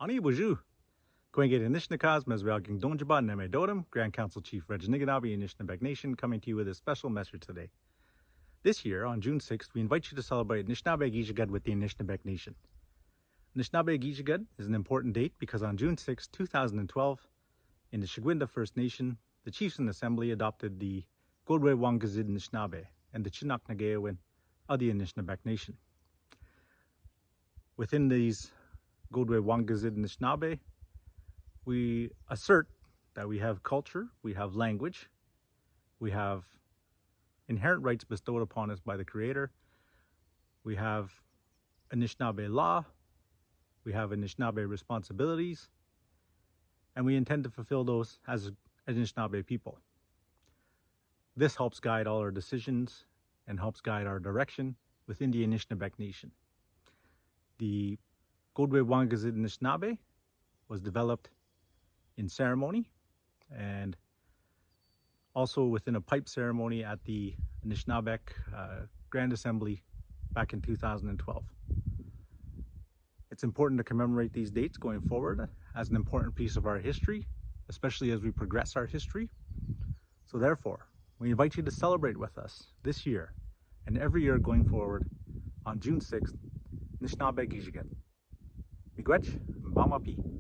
Ani Boju, Kwenge Anishnakas, Meswelging Donjaba, Neme Dodam, Grand Council Chief Reg Niganabi, Anishinaabeg Nation, coming to you with a special message today. This year, on June 6th, we invite you to celebrate Anishinaabeg Ijagad with the Anishinaabeg Nation. Anishinaabeg Ijagad is an important date because on June 6, 2012, in the Shigwinda First Nation, the Chiefs and Assembly adopted the Godwe Wangazid Anishinaabe and the Chinook Nagayawin of the Anishinaabeg Nation. Within these Godwe Wangazid Anishinaabe, we assert that we have culture, we have language, we have inherent rights bestowed upon us by the Creator, we have Anishinaabe law, we have Anishinaabe responsibilities, and we intend to fulfill those as Anishinaabe people. This helps guide all our decisions and helps guide our direction within the Anishinaabeg Nation. The Godwe Wangazid Anishinaabe was developed in ceremony and also within a pipe ceremony at the Anishinaabeg Grand Assembly back in 2012. It's important to commemorate these dates going forward as an important piece of our history, especially as we progress our history. So therefore, we invite you to celebrate with us this year and every year going forward on June 6th, Anishinaabeg Ijagad. Miigwech, Mbamapi.